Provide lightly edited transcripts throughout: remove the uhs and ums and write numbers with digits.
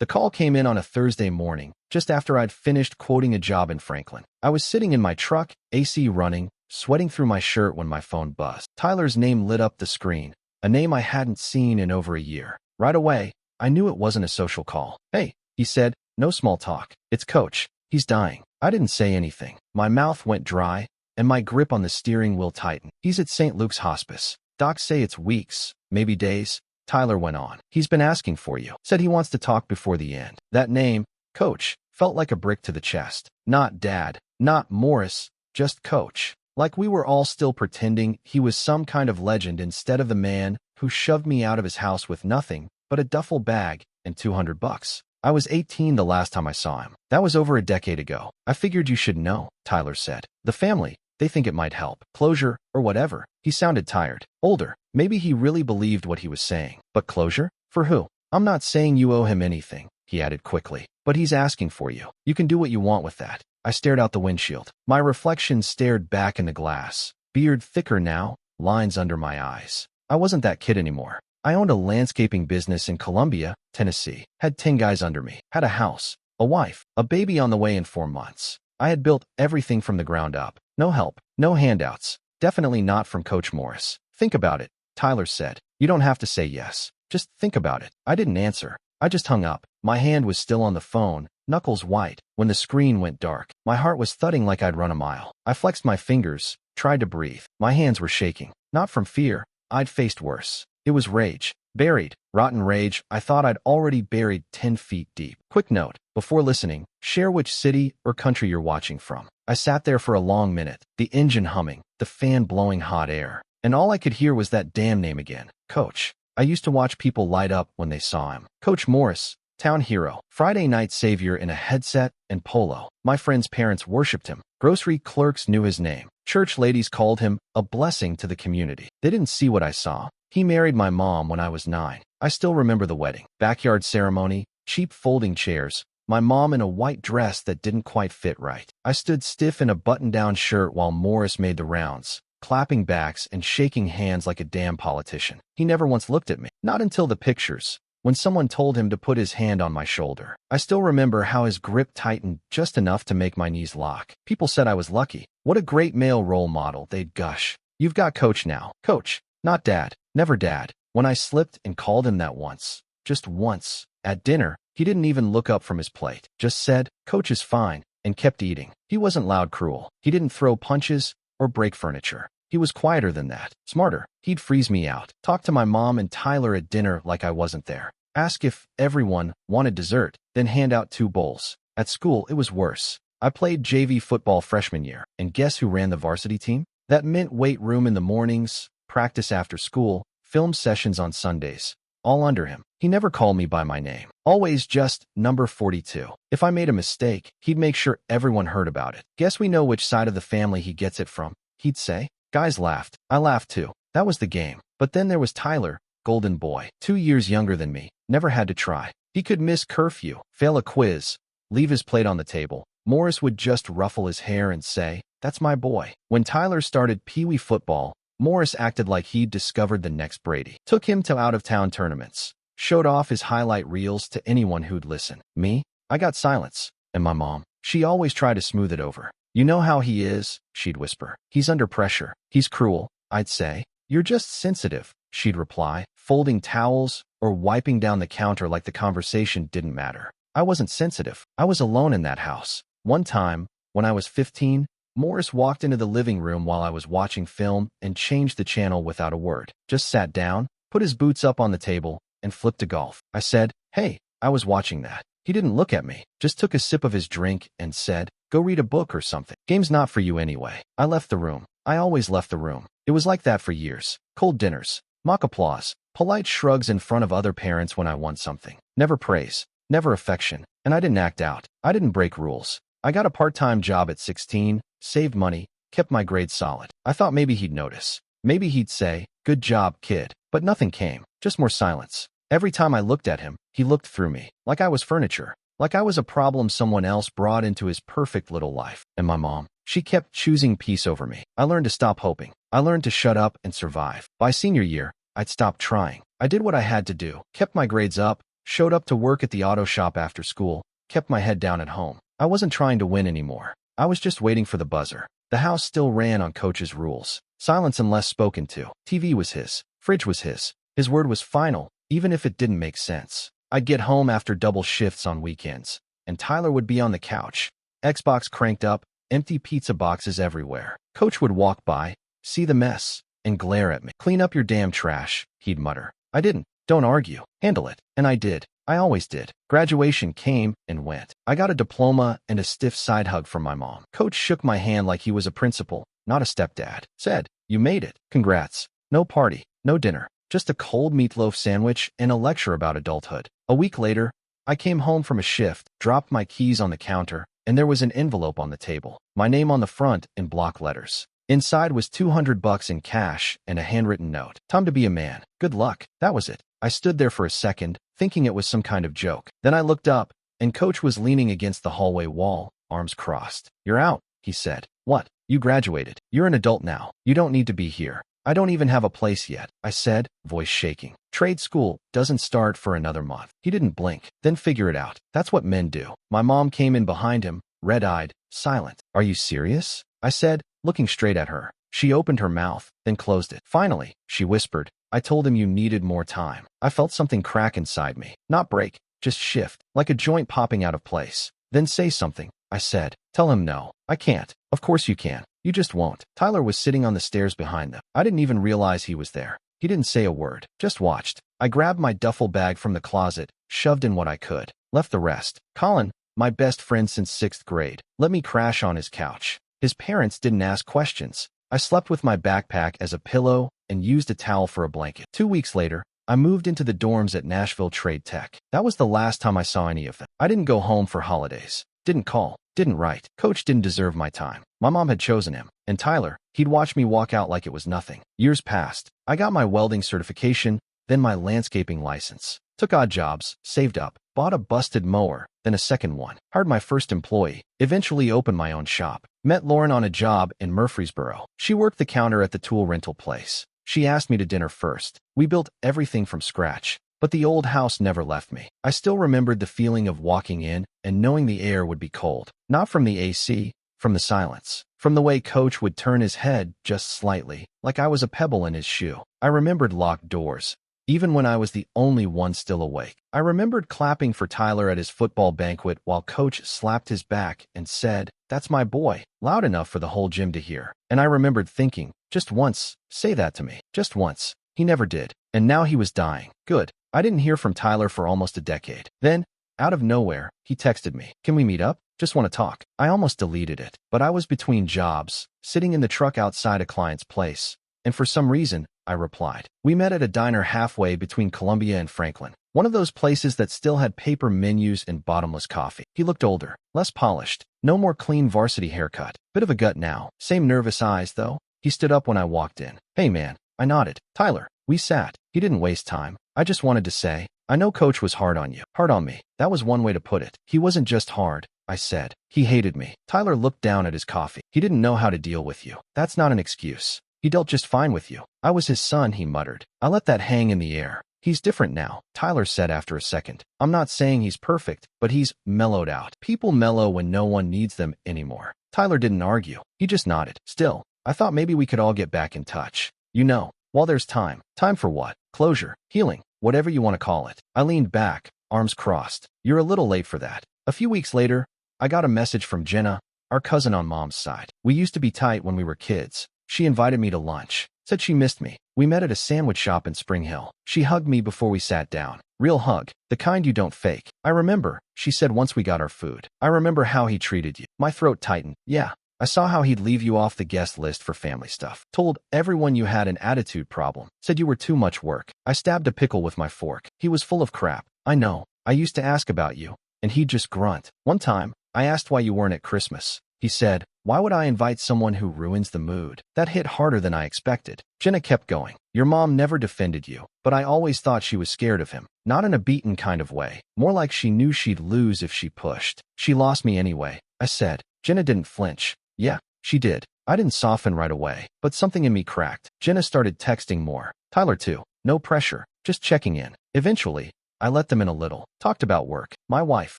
The call came in on a Thursday morning, just after I'd finished quoting a job in Franklin. I was sitting in my truck, AC running, sweating through my shirt when my phone buzzed. Tyler's name lit up the screen, a name I hadn't seen in over a year. Right away, I knew it wasn't a social call. "Hey," he said, "no small talk. It's Coach. He's dying." I didn't say anything. My mouth went dry, and my grip on the steering wheel tightened. "He's at St. Luke's hospice. Docs say it's weeks, maybe days." Tyler went on. "He's been asking for you. Said he wants to talk before the end." That name, Coach, felt like a brick to the chest. Not Dad, not Morris, just Coach. Like we were all still pretending he was some kind of legend instead of the man who shoved me out of his house with nothing but a duffel bag and $200. I was 18 the last time I saw him. That was over a decade ago. "I figured you should know," Tyler said. "The family, they think it might help. Closure, or whatever." He sounded tired. Older. Maybe he really believed what he was saying. "But closure? For who?" "I'm not saying you owe him anything," he added quickly. "But he's asking for you. You can do what you want with that." I stared out the windshield. My reflection stared back in the glass. Beard thicker now, lines under my eyes. I wasn't that kid anymore. I owned a landscaping business in Columbia, Tennessee. Had 10 guys under me. Had a house, a wife, a baby on the way in 4 months. I had built everything from the ground up. No help, no handouts. Definitely not from Coach Morris. "Think about it," Tyler said. "You don't have to say yes. Just think about it." I didn't answer. I just hung up. My hand was still on the phone, knuckles white, when the screen went dark. My heart was thudding like I'd run a mile. I flexed my fingers, tried to breathe. My hands were shaking. Not from fear. I'd faced worse. It was rage. Buried. Rotten rage I thought I'd already buried 10 feet deep. Quick note. Before listening, share which city or country you're watching from. I sat there for a long minute, the engine humming, the fan blowing hot air. And all I could hear was that damn name again. Coach. I used to watch people light up when they saw him. Coach Morris. Town hero. Friday night savior in a headset and polo. My friends' parents worshipped him. Grocery clerks knew his name. Church ladies called him a blessing to the community. They didn't see what I saw. He married my mom when I was 9. I still remember the wedding. Backyard ceremony, cheap folding chairs, my mom in a white dress that didn't quite fit right. I stood stiff in a button-down shirt while Morris made the rounds, clapping backs and shaking hands like a damn politician. He never once looked at me. Not until the pictures, when someone told him to put his hand on my shoulder. I still remember how his grip tightened just enough to make my knees lock. People said I was lucky. What a great male role model, they'd gush. "You've got Coach now." Coach. Not Dad. Never Dad. When I slipped and called him that once, just once, at dinner, he didn't even look up from his plate. Just said, "Coach is fine," and kept eating. He wasn't loud cruel. He didn't throw punches or break furniture. He was quieter than that. Smarter. He'd freeze me out. Talk to my mom and Tyler at dinner like I wasn't there. Ask if everyone wanted dessert, then hand out 2 bowls. At school, it was worse. I played JV football freshman year, and guess who ran the varsity team? That meant weight room in the mornings, practice after school, film sessions on Sundays. All under him. He never called me by my name. Always just number 42. If I made a mistake, he'd make sure everyone heard about it. "Guess we know which side of the family he gets it from," he'd say. Guys laughed. I laughed too. That was the game. But then there was Tyler, golden boy, 2 years younger than me. Never had to try. He could miss curfew, fail a quiz, leave his plate on the table. Morris would just ruffle his hair and say, "That's my boy." When Tyler started Pee-wee football, Morris acted like he'd discovered the next Brady. Took him to out-of-town tournaments. Showed off his highlight reels to anyone who'd listen. Me? I got silence. And my mom? She always tried to smooth it over. "You know how he is," she'd whisper. "He's under pressure. He's cruel," I'd say. "You're just sensitive," she'd reply, folding towels or wiping down the counter like the conversation didn't matter. I wasn't sensitive. I was alone in that house. One time, when I was 15, Morris walked into the living room while I was watching film and changed the channel without a word. Just sat down, put his boots up on the table, and flipped to golf. I said, "Hey, I was watching that." He didn't look at me, just took a sip of his drink and said, "Go read a book or something. Game's not for you anyway." I left the room. I always left the room. It was like that for years. Cold dinners, mock applause, polite shrugs in front of other parents when I won something. Never praise, never affection, and I didn't act out. I didn't break rules. I got a part-time job at 16, saved money, kept my grades solid. I thought maybe he'd notice. Maybe he'd say, "Good job, kid." But nothing came, just more silence. Every time I looked at him, he looked through me, like I was furniture, like I was a problem someone else brought into his perfect little life. And my mom, she kept choosing peace over me. I learned to stop hoping. I learned to shut up and survive. By senior year, I'd stopped trying. I did what I had to do, kept my grades up, showed up to work at the auto shop after school, kept my head down at home. I wasn't trying to win anymore. I was just waiting for the buzzer. The house still ran on Coach's rules. Silence unless spoken to. TV was his. Fridge was his. His word was final, even if it didn't make sense. I'd get home after double shifts on weekends, and Tyler would be on the couch. Xbox cranked up, empty pizza boxes everywhere. Coach would walk by, see the mess, and glare at me. "Clean up your damn trash," he'd mutter. I didn't. "Don't argue. Handle it." And I did. I always did. Graduation came and went. I got a diploma and a stiff side hug from my mom. Coach shook my hand like he was a principal, not a stepdad. Said, "You made it. Congrats." No party, no dinner, just a cold meatloaf sandwich and a lecture about adulthood. A week later, I came home from a shift, dropped my keys on the counter, and there was an envelope on the table. My name on the front in block letters. Inside was $200 in cash and a handwritten note. "Time to be a man. Good luck." That was it. I stood there for a second, thinking it was some kind of joke. Then I looked up, and Coach was leaning against the hallway wall, arms crossed. "You're out," he said. "What? You graduated. You're an adult now. You don't need to be here." "I don't even have a place yet," I said, voice shaking. "Trade school doesn't start for another month." He didn't blink. "Then figure it out. That's what men do." My mom came in behind him, red-eyed, silent. "Are you serious?" I said, looking straight at her. She opened her mouth, then closed it. "Finally," she whispered. "I told him you needed more time." I felt something crack inside me. Not break, just shift, like a joint popping out of place. "Then say something," I said. "Tell him no." "I can't." "Of course you can. You just won't." Tyler was sitting on the stairs behind them. I didn't even realize he was there. He didn't say a word, just watched. I grabbed my duffel bag from the closet, shoved in what I could, left the rest. Colin, my best friend since 6th grade, let me crash on his couch. His parents didn't ask questions. I slept with my backpack as a pillow and used a towel for a blanket. 2 weeks later, I moved into the dorms at Nashville Trade Tech. That was the last time I saw any of them. I didn't go home for holidays. Didn't call. Didn't write. Coach didn't deserve my time. My mom had chosen him. And Tyler, he'd watch me walk out like it was nothing. Years passed. I got my welding certification, then my landscaping license. Took odd jobs, saved up, bought a busted mower, then a second one. Hired my first employee. Eventually opened my own shop. Met Lauren on a job in Murfreesboro. She worked the counter at the tool rental place. She asked me to dinner first. We built everything from scratch. But the old house never left me. I still remembered the feeling of walking in and knowing the air would be cold. Not from the AC, from the silence. From the way Coach would turn his head just slightly, like I was a pebble in his shoe. I remembered locked doors, even when I was the only one still awake. I remembered clapping for Tyler at his football banquet while Coach slapped his back and said, "That's my boy," loud enough for the whole gym to hear. And I remembered thinking, just once, say that to me, just once. He never did. And now he was dying. Good. I didn't hear from Tyler for almost a decade. Then, out of nowhere, he texted me, "Can we meet up? Just want to talk." I almost deleted it, but I was between jobs, sitting in the truck outside a client's place, and for some reason, I replied. We met at a diner halfway between Columbia and Franklin, one of those places that still had paper menus and bottomless coffee. He looked older, less polished, no more clean varsity haircut. Bit of a gut now. Same nervous eyes, though. He stood up when I walked in. "Hey, man." I nodded. "Tyler." We sat. He didn't waste time. I just wanted to say, "I know Coach was hard on you." Hard on me. That was one way to put it. He wasn't just hard, I said. He hated me. Tyler looked down at his coffee. "He didn't know how to deal with you." "That's not an excuse. He dealt just fine with you." "I was his son," he muttered. I let that hang in the air. "He's different now," Tyler said after a second. "I'm not saying he's perfect, but he's mellowed out." People mellow when no one needs them anymore. Tyler didn't argue. He just nodded. "Still, I thought maybe we could all get back in touch. You know, while there's time." Time for what? Closure, healing, whatever you want to call it. I leaned back, arms crossed. "You're a little late for that." A few weeks later, I got a message from Jenna, our cousin on mom's side. We used to be tight when we were kids. She invited me to lunch. Said she missed me. We met at a sandwich shop in Spring Hill. She hugged me before we sat down. Real hug. The kind you don't fake. "I remember," she said once we got our food. "I remember how he treated you." My throat tightened. "Yeah. I saw how he'd leave you off the guest list for family stuff. Told everyone you had an attitude problem. Said you were too much work." I stabbed a pickle with my fork. He was full of crap. "I know. I used to ask about you, and he'd just grunt. One time, I asked why you weren't at Christmas. He said, 'Why would I invite someone who ruins the mood?' That hit harder than I expected." Jenna kept going. "Your mom never defended you, but I always thought she was scared of him. Not in a beaten kind of way. More like she knew she'd lose if she pushed." "She lost me anyway," I said. Jenna didn't flinch. "Yeah, she did." I didn't soften right away, but something in me cracked. Jenna started texting more. Tyler too. No pressure, just checking in. Eventually, I let them in a little. Talked about work, my wife,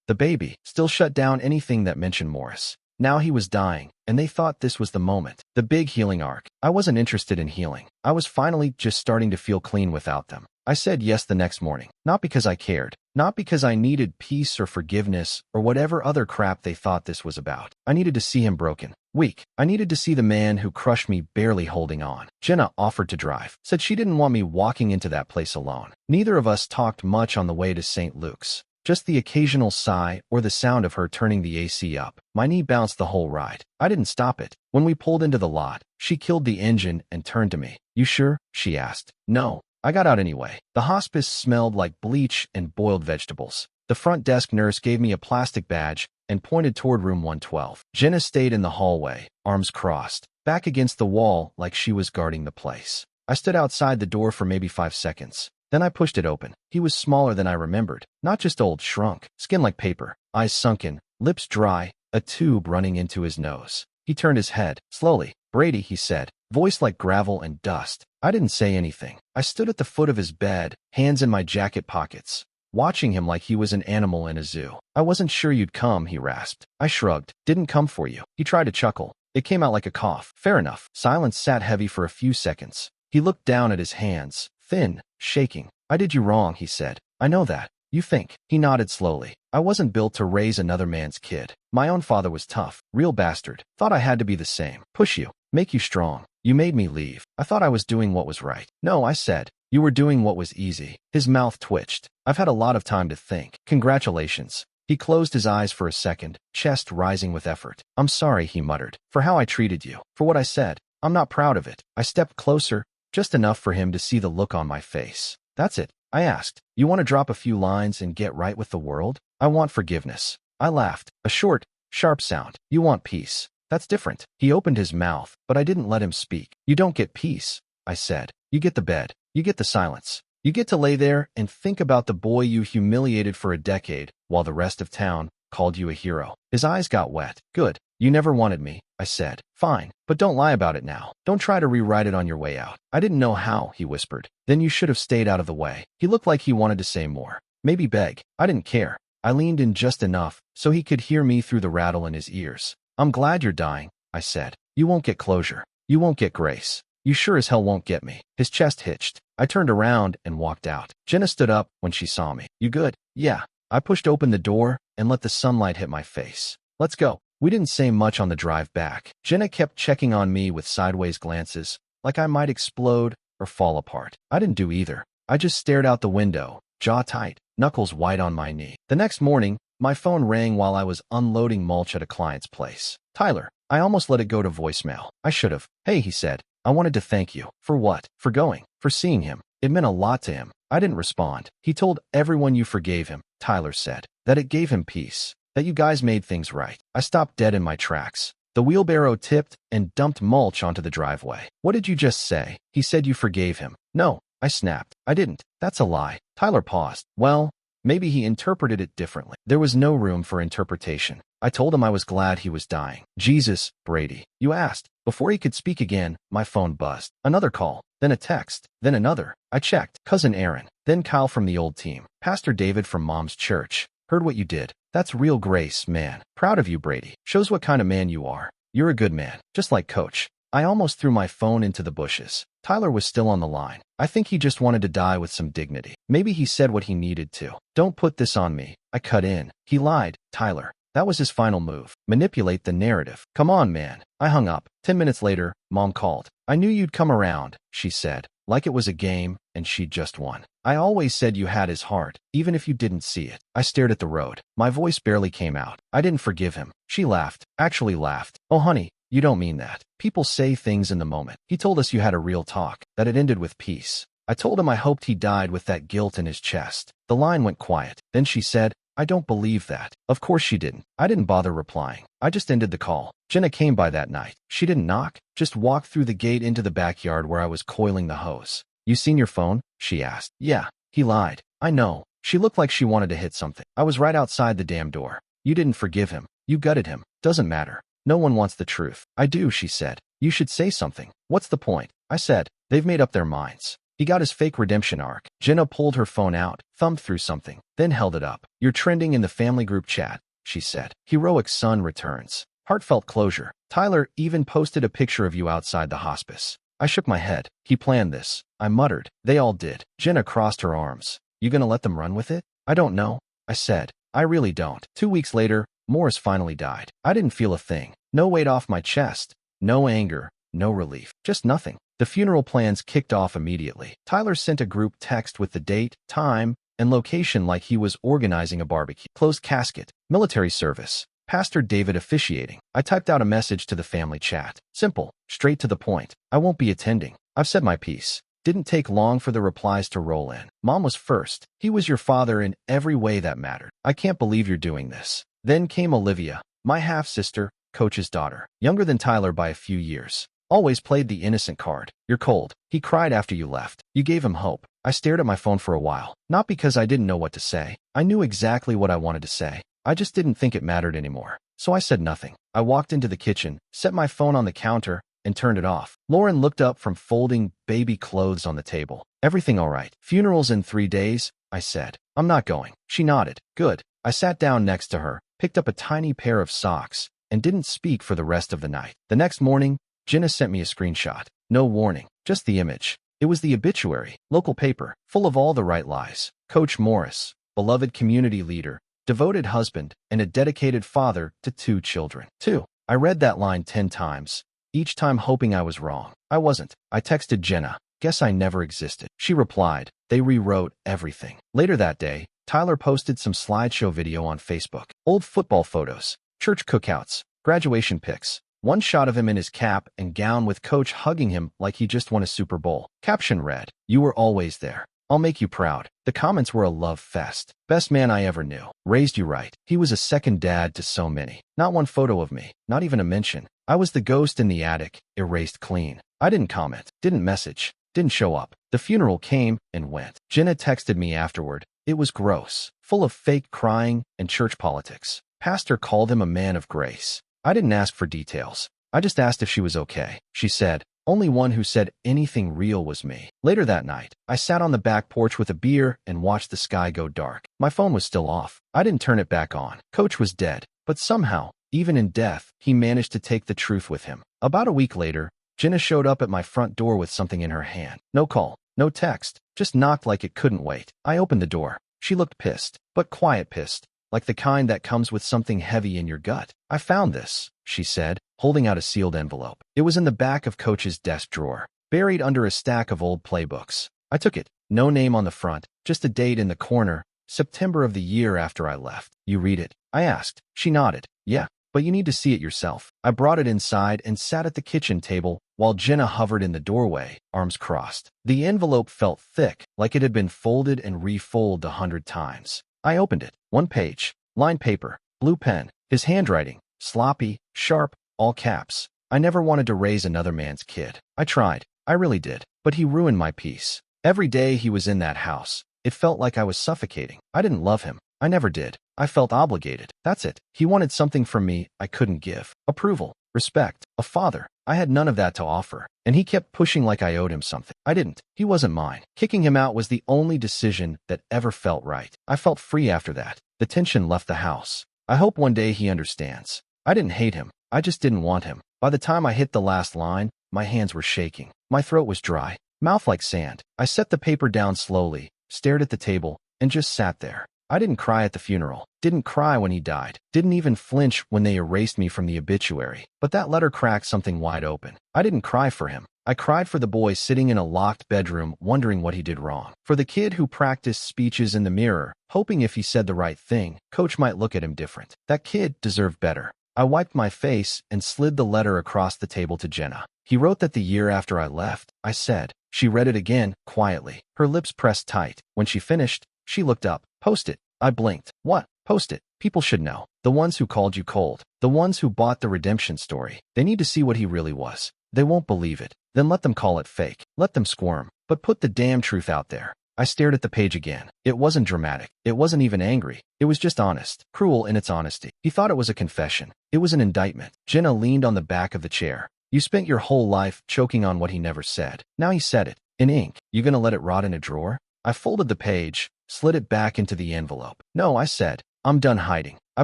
the baby. Still shut down anything that mentioned Morris. Now he was dying, and they thought this was the moment. The big healing arc. I wasn't interested in healing. I was finally just starting to feel clean without them. I said yes the next morning. Not because I cared. Not because I needed peace or forgiveness or whatever other crap they thought this was about. I needed to see him broken. Weak. I needed to see the man who crushed me barely holding on. Jenna offered to drive. Said she didn't want me walking into that place alone. Neither of us talked much on the way to St. Luke's. Just the occasional sigh or the sound of her turning the AC up. My knee bounced the whole ride. I didn't stop it. When we pulled into the lot, she killed the engine and turned to me. "You sure?" she asked. "No." I got out anyway. The hospice smelled like bleach and boiled vegetables. The front desk nurse gave me a plastic badge and pointed toward room 112. Jenna stayed in the hallway, arms crossed, back against the wall like she was guarding the place. I stood outside the door for maybe 5 seconds. Then I pushed it open. He was smaller than I remembered. Not just old, shrunk. Skin like paper. Eyes sunken. Lips dry. A tube running into his nose. He turned his head. Slowly. "Brady," he said. Voice like gravel and dust. I didn't say anything. I stood at the foot of his bed, hands in my jacket pockets, watching him like he was an animal in a zoo. "I wasn't sure you'd come," he rasped. I shrugged. "Didn't come for you." He tried to chuckle. It came out like a cough. "Fair enough." Silence sat heavy for a few seconds. He looked down at his hands, thin, shaking. "I did you wrong," he said. "I know that. You think." He nodded slowly. "I wasn't built to raise another man's kid. My own father was tough. Real bastard. Thought I had to be the same. Push you. Make you strong. You made me leave. I thought I was doing what was right." "No," I said. "You were doing what was easy." His mouth twitched. "I've had a lot of time to think." "Congratulations." He closed his eyes for a second, chest rising with effort. "I'm sorry," he muttered, "for how I treated you. For what I said. I'm not proud of it." I stepped closer, just enough for him to see the look on my face. "That's it?" I asked. "You want to drop a few lines and get right with the world?" "I want forgiveness." I laughed. A short, sharp sound. "You want peace. That's different." He opened his mouth, but I didn't let him speak. "You don't get peace," I said. "You get the bed. You get the silence. You get to lay there and think about the boy you humiliated for a decade while the rest of town called you a hero." His eyes got wet. "Good. You never wanted me," I said. "Fine, but don't lie about it now. Don't try to rewrite it on your way out." "I didn't know how," he whispered. "Then you should have stayed out of the way." He looked like he wanted to say more. Maybe beg. I didn't care. I leaned in just enough so he could hear me through the rattle in his ears. "I'm glad you're dying," I said. "You won't get closure. You won't get grace. You sure as hell won't get me." His chest hitched. I turned around and walked out. Jenna stood up when she saw me. "You good?" "Yeah." I pushed open the door and let the sunlight hit my face. "Let's go." We didn't say much on the drive back. Jenna kept checking on me with sideways glances, like I might explode or fall apart. I didn't do either. I just stared out the window, jaw tight, knuckles white on my knee. The next morning, my phone rang while I was unloading mulch at a client's place. "Tyler." I almost let it go to voicemail. I should have. "Hey," he said. "I wanted to thank you." "For what?" "For going. For seeing him. It meant a lot to him." I didn't respond. "He told everyone you forgave him," Tyler said. "That it gave him peace. That you guys made things right." I stopped dead in my tracks. The wheelbarrow tipped and dumped mulch onto the driveway. "What did you just say?" "He said you forgave him." "No," I snapped. "I didn't. That's a lie." Tyler paused. "Well, maybe he interpreted it differently." There was no room for interpretation. I told him I was glad he was dying. "Jesus, Brady, you asked." Before he could speak again, my phone buzzed. Another call, then a text, then another. I checked. Cousin Aaron, then Kyle from the old team. "Pastor David from Mom's church. Heard what you did. That's real grace, man. Proud of you, Brady. Shows what kind of man you are. You're a good man, just like Coach." I almost threw my phone into the bushes. Tyler was still on the line. I think he just wanted to die with some dignity. Maybe he said what he needed to. "Don't put this on me." I cut in. "He lied, Tyler." That was his final move. Manipulate the narrative. "Come on, man." I hung up. 10 minutes later, Mom called. "I knew you'd come around," she said, like it was a game and she'd just won. "I always said you had his heart, even if you didn't see it." I stared at the road. My voice barely came out. "I didn't forgive him." She laughed. Actually laughed. "Oh, honey, you don't mean that. People say things in the moment. He told us you had a real talk, that it ended with peace." I told him I hoped he died with that guilt in his chest. The line went quiet. Then she said, "I don't believe that." Of course she didn't. I didn't bother replying. I just ended the call. Jenna came by that night. She didn't knock, just walked through the gate into the backyard where I was coiling the hose. "You seen your phone?" she asked. "Yeah." He lied. "I know." She looked like she wanted to hit something. "I was right outside the damn door." "You didn't forgive him. You gutted him." "Doesn't matter. No one wants the truth." "I do," she said. "You should say something." "What's the point?" I said. "They've made up their minds." He got his fake redemption arc. Jenna pulled her phone out, thumbed through something, then held it up. "You're trending in the family group chat," she said. "Heroic son returns. Heartfelt closure. Tyler even posted a picture of you outside the hospice." I shook my head. "He planned this," I muttered. "They all did." Jenna crossed her arms. "You gonna let them run with it?" "I don't know," I said. "I really don't." 2 weeks later, Morris finally died. I didn't feel a thing. No weight off my chest. No anger. No relief. Just nothing. The funeral plans kicked off immediately. Tyler sent a group text with the date, time, and location like he was organizing a barbecue. Closed casket. Military service. Pastor David officiating. I typed out a message to the family chat. Simple. Straight to the point. "I won't be attending. I've said my piece." Didn't take long for the replies to roll in. "Mom was first. He was your father in every way that mattered. I can't believe you're doing this." Then came Olivia, my half-sister, Coach's daughter, younger than Tyler by a few years. Always played the innocent card. "You're cold. He cried after you left. You gave him hope." I stared at my phone for a while. Not because I didn't know what to say. I knew exactly what I wanted to say. I just didn't think it mattered anymore. So I said nothing. I walked into the kitchen, set my phone on the counter, and turned it off. Lauren looked up from folding baby clothes on the table. "Everything all right?" "Funeral's in 3 days," I said. "I'm not going." She nodded. "Good." I sat down next to her, picked up a tiny pair of socks, and didn't speak for the rest of the night. The next morning, Jenna sent me a screenshot. No warning, just the image. It was the obituary, local paper, full of all the right lies. Coach Morris, beloved community leader, devoted husband, and a dedicated father to 2 children. 2. I read that line 10 times, each time hoping I was wrong. I wasn't. I texted Jenna. "Guess I never existed." She replied. They rewrote everything. Later that day, Tyler posted some slideshow video on Facebook. Old football photos, church cookouts, graduation pics. One shot of him in his cap and gown with Coach hugging him like he just won a Super Bowl. Caption read, "You were always there. I'll make you proud." The comments were a love fest. "Best man I ever knew. Raised you right." He was a second dad to so many. Not one photo of me. Not even a mention. I was the ghost in the attic, erased clean. I didn't comment. Didn't message. Didn't show up. The funeral came and went. Jenna texted me afterward. It was gross. Full of fake crying and church politics. Pastor called him a man of grace. I didn't ask for details. I just asked if she was okay. She said, "Only one who said anything real was me." Later that night, I sat on the back porch with a beer and watched the sky go dark. My phone was still off. I didn't turn it back on. Coach was dead. But somehow, even in death, he managed to take the truth with him. About a week later, Jenna showed up at my front door with something in her hand. No call, no text, just knocked like it couldn't wait. I opened the door. She looked pissed, but quiet pissed, like the kind that comes with something heavy in your gut. "I found this," she said, holding out a sealed envelope. It was in the back of Coach's desk drawer, buried under a stack of old playbooks. I took it. No name on the front, just a date in the corner, September of the year after I left. "You read it?" I asked. She nodded. "Yeah, but you need to see it yourself." I brought it inside and sat at the kitchen table while Jenna hovered in the doorway, arms crossed. The envelope felt thick, like it had been folded and refolded 100 times. I opened it. 1 page, lined paper, blue pen, his handwriting, sloppy, sharp, all caps. "I never wanted to raise another man's kid. I tried. I really did. But he ruined my peace. Every day he was in that house, it felt like I was suffocating. I didn't love him. I never did. I felt obligated. That's it. He wanted something from me I couldn't give. Approval, respect, a father. I had none of that to offer. And he kept pushing like I owed him something. I didn't. He wasn't mine. Kicking him out was the only decision that ever felt right. I felt free after that. The tension left the house. I hope one day he understands. I didn't hate him. I just didn't want him. By the time I hit the last line, my hands were shaking. My throat was dry. Mouth like sand. I set the paper down slowly, stared at the table, and just sat there. I didn't cry at the funeral. Didn't cry when he died. Didn't even flinch when they erased me from the obituary. But that letter cracked something wide open. I didn't cry for him. I cried for the boy sitting in a locked bedroom wondering what he did wrong. For the kid who practiced speeches in the mirror, hoping if he said the right thing, Coach might look at him different. That kid deserved better. I wiped my face and slid the letter across the table to Jenna. "He wrote that the year after I left," I said. She read it again, quietly, her lips pressed tight. When she finished, she looked up. "Post it." I blinked. "What?" "Post it. People should know. The ones who called you cold. The ones who bought the redemption story. They need to see what he really was. They won't believe it. Then let them call it fake. Let them squirm. But put the damn truth out there." I stared at the page again. It wasn't dramatic. It wasn't even angry. It was just honest. Cruel in its honesty. He thought it was a confession. It was an indictment. Jenna leaned on the back of the chair. "You spent your whole life choking on what he never said. Now he said it. In ink. You gonna let it rot in a drawer? I folded the page, slid it back into the envelope. No, I said. I'm done hiding. I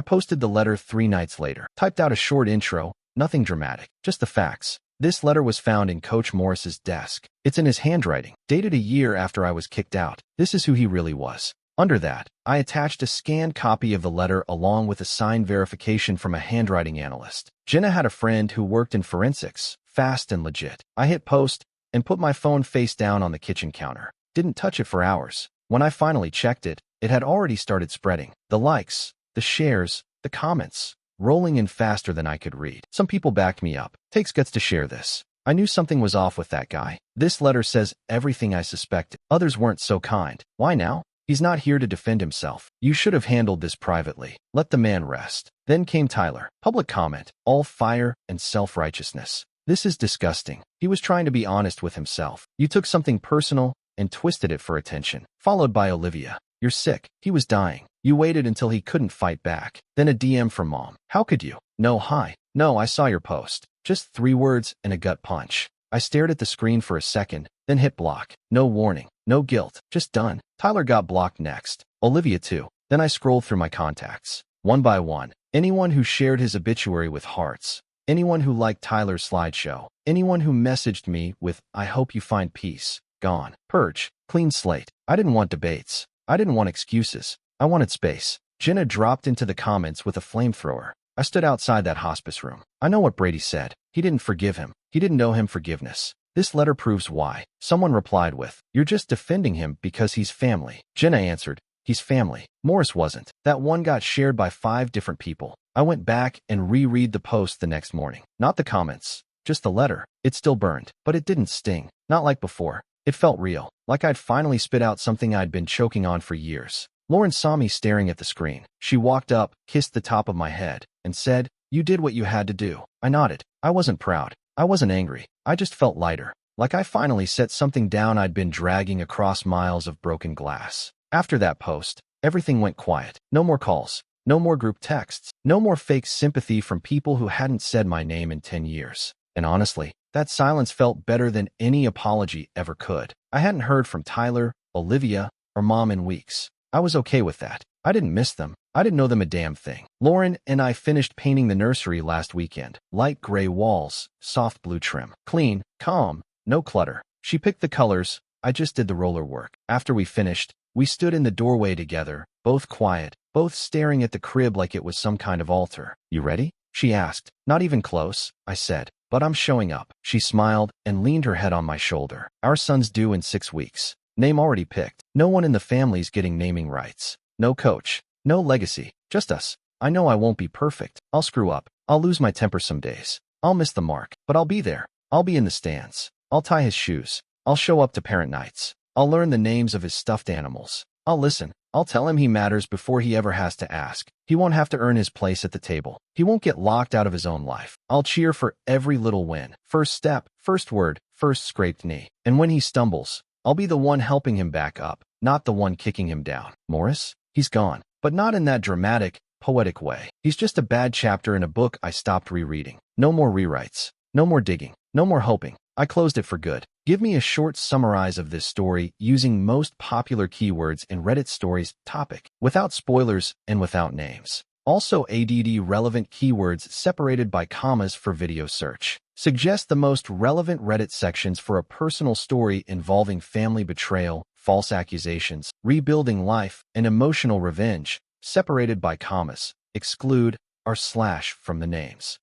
posted the letter 3 nights later. Typed out a short intro, nothing dramatic, just the facts. This letter was found in Coach Morris's desk. It's in his handwriting, dated a year after I was kicked out. This is who he really was. Under that, I attached a scanned copy of the letter along with a signed verification from a handwriting analyst. Jenna had a friend who worked in forensics, fast and legit. I hit post and put my phone face down on the kitchen counter. Didn't touch it for hours. When I finally checked it, it had already started spreading. The likes, the shares, the comments, rolling in faster than I could read. Some people backed me up. Takes guts to share this. I knew something was off with that guy. This letter says everything I suspected. Others weren't so kind. Why now? He's not here to defend himself. You should have handled this privately. Let the man rest. Then came Tyler. Public comment. All fire and self-righteousness. This is disgusting. He was trying to be honest with himself. You took something personal and twisted it for attention. Followed by Olivia. You're sick. He was dying. You waited until he couldn't fight back. Then a DM from Mom. How could you? No, hi. No, I saw your post. Just 3 words and a gut punch. I stared at the screen for a second, then hit block. No warning. No guilt. Just done. Tyler got blocked next. Olivia too. Then I scrolled through my contacts. One by one. Anyone who shared his obituary with hearts. Anyone who liked Tyler's slideshow. Anyone who messaged me with, I hope you find peace. Gone. Purge. Clean slate. I didn't want debates. I didn't want excuses. I wanted space. Jenna dropped into the comments with a flamethrower. I stood outside that hospice room. I know what Brady said. He didn't forgive him. He didn't know him forgiveness. This letter proves why. Someone replied with, you're just defending him because he's family. Jenna answered, he's family. Morris wasn't. That one got shared by 5 different people. I went back and reread the post the next morning. Not the comments, just the letter. It still burned, but it didn't sting. Not like before. It felt real, like I'd finally spit out something I'd been choking on for years. Lauren saw me staring at the screen. She walked up, kissed the top of my head, and said, you did what you had to do. I nodded. I wasn't proud. I wasn't angry. I just felt lighter. Like I finally set something down I'd been dragging across miles of broken glass. After that post, everything went quiet. No more calls. No more group texts. No more fake sympathy from people who hadn't said my name in 10 years. And honestly, that silence felt better than any apology ever could. I hadn't heard from Tyler, Olivia, or Mom in weeks. I was okay with that. I didn't miss them. I didn't know them a damn thing. Lauren and I finished painting the nursery last weekend. Light gray walls, soft blue trim. Clean, calm, no clutter. She picked the colors. I just did the roller work. After we finished, we stood in the doorway together, both quiet, both staring at the crib like it was some kind of altar. You ready? She asked. Not even close, I said. But I'm showing up. She smiled and leaned her head on my shoulder. Our son's due in 6 weeks. Name already picked. No one in the family's getting naming rights. No coach. No legacy. Just us. I know I won't be perfect. I'll screw up. I'll lose my temper some days. I'll miss the mark. But I'll be there. I'll be in the stands. I'll tie his shoes. I'll show up to parent nights. I'll learn the names of his stuffed animals. I'll listen. I'll tell him he matters before he ever has to ask. He won't have to earn his place at the table. He won't get locked out of his own life. I'll cheer for every little win. First step, first word, first scraped knee. And when he stumbles, I'll be the one helping him back up, not the one kicking him down. Morris? He's gone. But not in that dramatic, poetic way. He's just a bad chapter in a book I stopped rereading. No more rewrites. No more digging. No more hoping. I closed it for good. Give me a short summarize of this story using most popular keywords in Reddit stories topic, without spoilers and without names. Also ADD relevant keywords separated by commas for video search. Suggest the most relevant Reddit sections for a personal story involving family betrayal, false accusations, rebuilding life, and emotional revenge, separated by commas. Exclude or slash from the names.